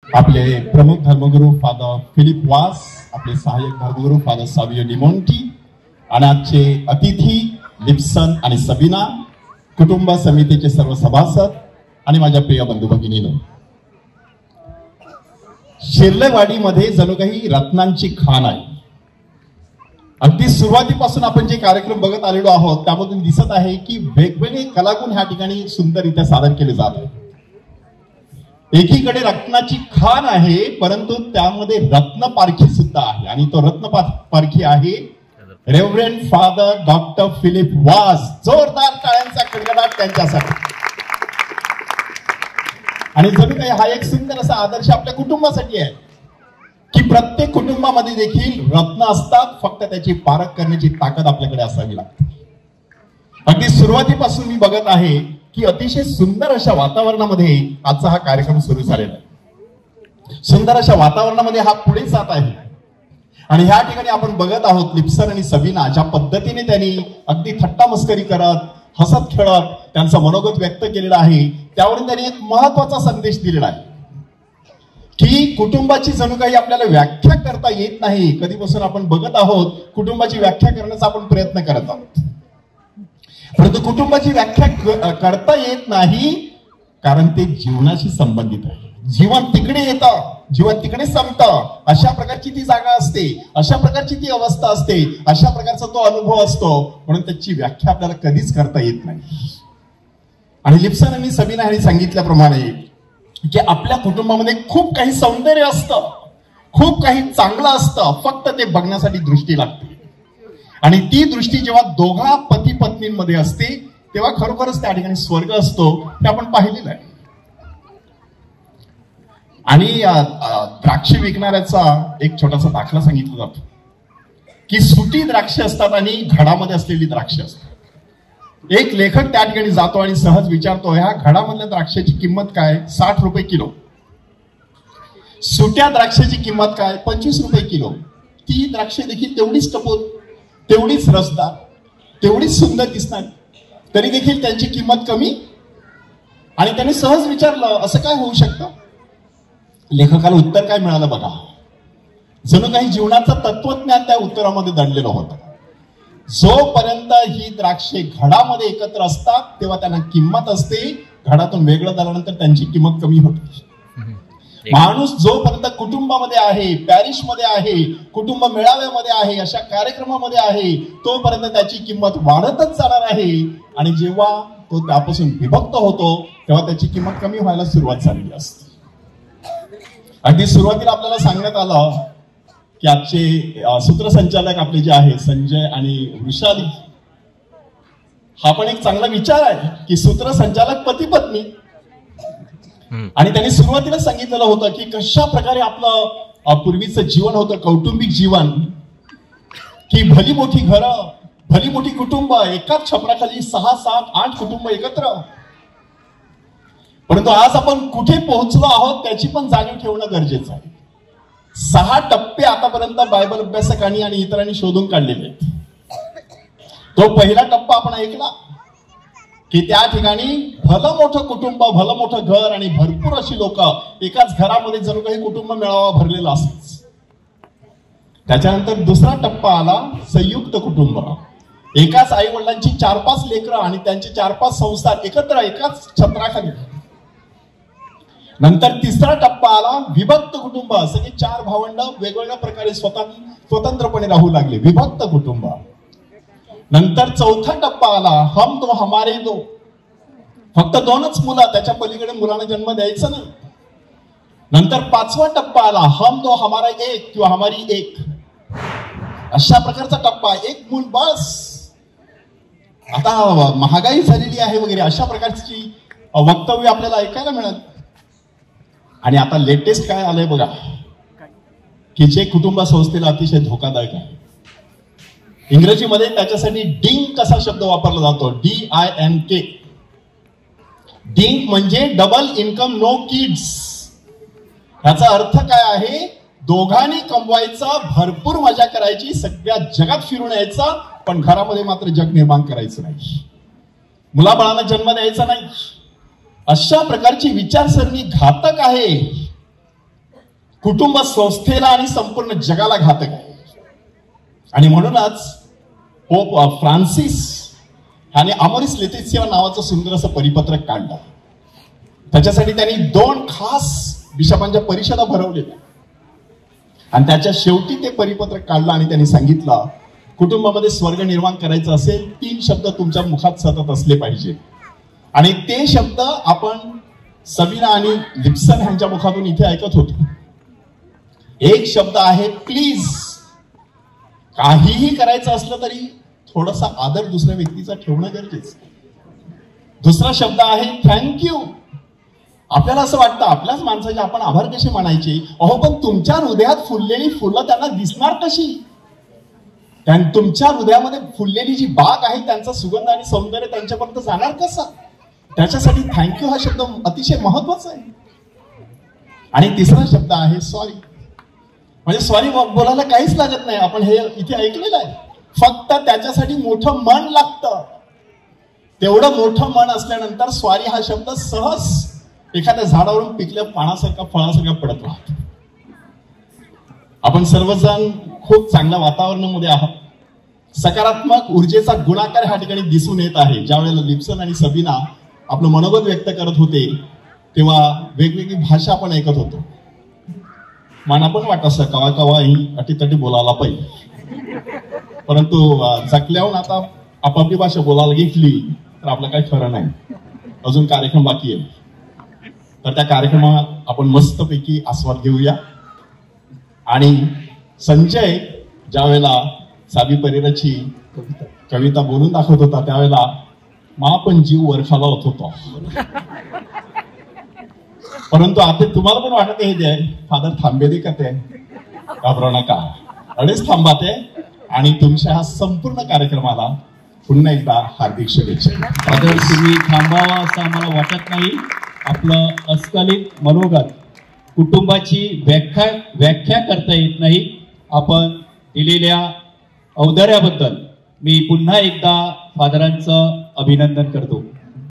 आपले प्रमुख धर्मगुरू फादर फिलिप वास, आपले सहाय्यक धर्मगुरू फादर सावियो डिमोंटी आणि आजचे अतिथी लिप्सन आणि सबीना, कुटुंब समितीचे सर्व सभासद आणि माझ्या प्रिय बंधू भगिनींनो, शिर्लेवाडीमध्ये जणू काही रत्नांची खाण आहे. अगदी सुरुवातीपासून आपण जे कार्यक्रम बघत आलेलो आहोत त्यामधून दिसत आहे की वेगवेगळे कलागुण ह्या ठिकाणी सुंदररित्या सादर केले जात आहेत. एकीकडे रत्नाची खाण आहे, परंतु त्यामध्ये रत्न पारखी सुद्धा आहे आणि तो रत्न पारखी आहे रेव्हरंड फादर डॉक्टर फिलिप वास. जोरदार टाळ्यांचा कडकडाट त्यांच्यासाठी. आणि जणू काही हा एक सुंदर असा आदर्श आपल्या कुटुंबासाठी आहे की प्रत्येक कुटुंबामध्ये देखील रत्न असतात, फक्त त्याची पारख करण्याची ताकद आपल्याकडे असावी लागते. अगदी सुरुवातीपासून मी बघत आहे की अतिशय सुंदर अशा वातावरणामध्ये आजचा हा कार्यक्रम सुरू झालेला आहे. सुंदर अशा वातावरणामध्ये हा पुढे जात आहे आणि ह्या ठिकाणी आपण बघत आहोत लिप्सन आणि सबीना ज्या पद्धतीने त्यांनी अगदी थट्टा मस्करी करत, हसत खेळत त्यांचं मनोगत व्यक्त केलेलं आहे, त्यावरून त्यांनी एक महत्वाचा संदेश दिलेला आहे की कुटुंबाची जणू काही आपल्याला व्याख्या करता येत नाही. कधीपासून आपण बघत आहोत कुटुंबाची व्याख्या करण्याचा आपण प्रयत्न करत आहोत, परंतु कुटुंबाची व्याख्या करता येत नाही कारण ते जीवनाशी संबंधित आहे. जीवन तिकडे येतं, जीवन तिकडे संपतं. अशा प्रकारची ती जागा असते, अशा प्रकारची ती अवस्था असते, अशा प्रकारचा तो अनुभव असतो, म्हणून त्याची व्याख्या आपल्याला कधीच करता येत नाही. आणि लिप्सन आणि सबीना यांनी सांगितल्याप्रमाणे की आपल्या कुटुंबामध्ये खूप काही सौंदर्य असतं, खूप काही चांगलं असतं, फक्त ते बघण्यासाठी दृष्टी लागते. आणि ती दृष्टी जेव्हा दोघा पती पत्नींमध्ये असते तेव्हा खरोखरच त्या ठिकाणी स्वर्ग असतो, हे आपण पाहिलेलं आहे. आणि द्राक्ष विकणाऱ्याचा एक छोटासा दाखला सांगितला जातो की सुटी द्राक्ष असतात आणि घडामध्ये असलेली द्राक्ष असतात. एक लेखक त्या ठिकाणी जातो आणि सहज विचारतो, ह्या घडामधल्या द्राक्षाची किंमत काय? 60 रुपये किलो. सुट्या द्राक्षाची किंमत काय? 25 रुपये किलो. ती द्राक्ष देखील तेवढीच टपोर, तेवढीच रसदार, तेवढीच सुंदर दिसणार, तरी देखील त्यांची किंमत कमी. आणि त्याने सहज विचारलं, असं काय होऊ शकतं? लेखकाला उत्तर काय मिळालं बघा. जणू काही जीवनाचं तत्वज्ञान त्या उत्तरामध्ये दडलेलं होतं. जोपर्यंत ही द्राक्षे घडामध्ये एकत्र असतात तेव्हा त्यांना किंमत असते, घडातून वेगळं झाल्यानंतर त्यांची किंमत कमी होते. माणूस जोपर्यंत कुटुंबामध्ये आहे, पॅरिश मध्ये आहे, कुटुंब मेळाव्यामध्ये आहे, अशा कार्यक्रमामध्ये आहे, तोपर्यंत त्याची किंमत वाढतच जाणार आहे. आणि जेव्हा तो त्यापासून विभक्त होतो तेव्हा त्याची किंमत कमी व्हायला सुरुवात झालेली असते. अगदी सुरुवातीला आपल्याला सांगण्यात आलं की आजचे सूत्रसंचालक आपले जे आहे संजय आणि वृषाली, हा पण एक चांगला विचार आहे की सूत्रसंचालक पती पत्नी. आणि त्यांनी सुरुवातीला सांगितलेलं होतं की कशा प्रकारे आपलं पूर्वीचं जीवन होतं, कौटुंबिक जीवन, की भली मोठी घरं, भली मोठी कुटुंब, एकाच छपराखाली 6, 7, 8 कुटुंब एकत्र. परंतु आज आपण कुठे पोहोचलो आहोत त्याची पण जाणीव ठेवणं गरजेचं आहे. 6 टप्पे आतापर्यंत बायबल अभ्यासकांनी आणि इतरांनी शोधून काढलेले आहेत. तो पहिला टप्पा आपण ऐकला की त्या ठिकाणी भलं मोठं कुटुंब, भलं मोठं घर आणि भरपूर अशी लोक एकाच घरामध्ये जणू काही कुटुंब मेळावा भरलेला असेल. त्याच्यानंतर दुसरा टप्पा आला संयुक्त कुटुंब, एकाच आई वडिलांची 4-5 लेकरं आणि त्यांचे 4-5 संसार एकत्र एकाच छत्राखाली. नंतर तिसरा टप्पा आला विभक्त कुटुंब, सगळे 4 भावंड वेगवेगळ्या प्रकारे स्वतंत्रपणे राहू लागले, विभक्त कुटुंब. नंतर चौथा टप्पा आला हम दो हमारे दो, फक्त 2च मुलं, त्याच्या पलीकडे मुलांना जन्म द्यायचा नाही. नंतर 5वा टप्पा आला हम दो हमारा एक किंवा हमारी एक, अशा प्रकारचा टप्पा, 1 मूल बस. आता महागाई झालेली आहे वगैरे अशा प्रकारची वक्तव्य आपल्याला ऐकायला मिळत. आणि आता लेटेस्ट काय आलंय बघा की जे कुटुंब संस्थेला अतिशय धोकादायक आहे. इंग्रजीमध्ये त्याच्यासाठी डिंक असा शब्द वापरला जातो, DINK. डिंक म्हणजे डबल इन्कम नो किड्स. याचा अर्थ काय आहे? दोघांनी कमवायचा, भरपूर मजा करायची, सगळ्या जगात फिरून यायचा, पण घरामध्ये मात्र जग निर्माण करायचं नाही, मुलाबाळांना जन्म द्यायचा नाही. अशा प्रकारची विचारसरणी घातक आहे. कुटुंब संस्थेला आणि संपूर्ण जगाला घातक आहे. आणि म्हणूनच पोप फ्रान्सिस आणि अमोरिस लेटिसिया नावाचं सुंदर असं परिपत्रक काढलं. त्याच्यासाठी त्यांनी 2 खास बिशपांच्या परिषदा भरवलेल्या आणि त्याच्या शेवटी ते परिपत्रक काढलं आणि त्यांनी सांगितलं, कुटुंबामध्ये स्वर्ग निर्माण करायचं असेल 3 शब्द तुमच्या मुखात सतत असले पाहिजे. आणि ते शब्द आपण सबीना आणि लिप्सन यांच्या मुखातून इथे ऐकत होतो. एक शब्द आहे प्लीज. काहीही करायचं असलं तरी थोडासा आदर दुसऱ्या व्यक्तीचा ठेवणं गरजेचं. दुसरा शब्द आहे थँक्यू. आपल्याला असं वाटतं आपल्याच माणसाचे आपण आभार कसे मानायचे. अहो पण तुमच्या हृदयात फुललेली फुलं त्यांना दिसणार कशी. तुमच्या हृदयामध्ये फुललेली जी बाग आहे त्यांचा सुगंध आणि सौंदर्य त्यांच्यापर्यंत जाणार कसं. त्याच्यासाठी थँक्यू हा शब्द अतिशय महत्वाचा आहे. आणि तिसरा शब्द आहे सॉरी. म्हणजे सॉरी बोलायला काहीच लागत नाही. आपण हे इथे ऐकलेलं आहे. फक्त त्याच्यासाठी मोठं मन लागतं. तेवढं मोठं मन असल्यानंतर सॉरी हा शब्द सहज एखाद्या झाडावरून पिकल्या पानासारखा फळासारखा पडत राहतो. आपण सर्वजण खूप चांगल्या वातावरणामध्ये आहात. सकारात्मक ऊर्जेचा गुणाकार ह्या ठिकाणी दिसून येत आहे. ज्यावेळेला लिप्सन आणि सबीना आपलं मनोगत व्यक्त करत होते तेव्हा वेगवेगळी भाषा आपण ऐकत होतो. मला पण वाटत असं कवा कवा ही अटीतटी बोलायला पाहिजे. परंतु जगल्याहून आता आपापली भाषा बोलायला घेतली तर आपलं काही खरं नाही. अजून कार्यक्रम बाकी आहे. तर त्या कार्यक्रमात आपण मस्तपैकी आस्वाद घेऊया. आणि संजय ज्यावेळेला साबी परेराची कविता बोलून दाखवत होता त्यावेळेला मा पण जीव वरखाला होत होता. परंतु आता तुम्हाला पण वाटत आहे ते फादर थांबे दे का ते घाबरू नका. अडेच थांबा ते. आणि तुमच्या ह्या संपूर्ण कार्यक्रमाला पुन्हा एकदा हार्दिक शुभेच्छा. फादर तुम्ही थांबावा असं आम्हाला वाटत नाही. आपलं अस्खलित मनोगत कुटुंबाची व्याख्या करता येत नाही. आपण दिलेल्या औदार्याबद्दल मी पुन्हा एकदा फादरांचं अभिनंदन करतो.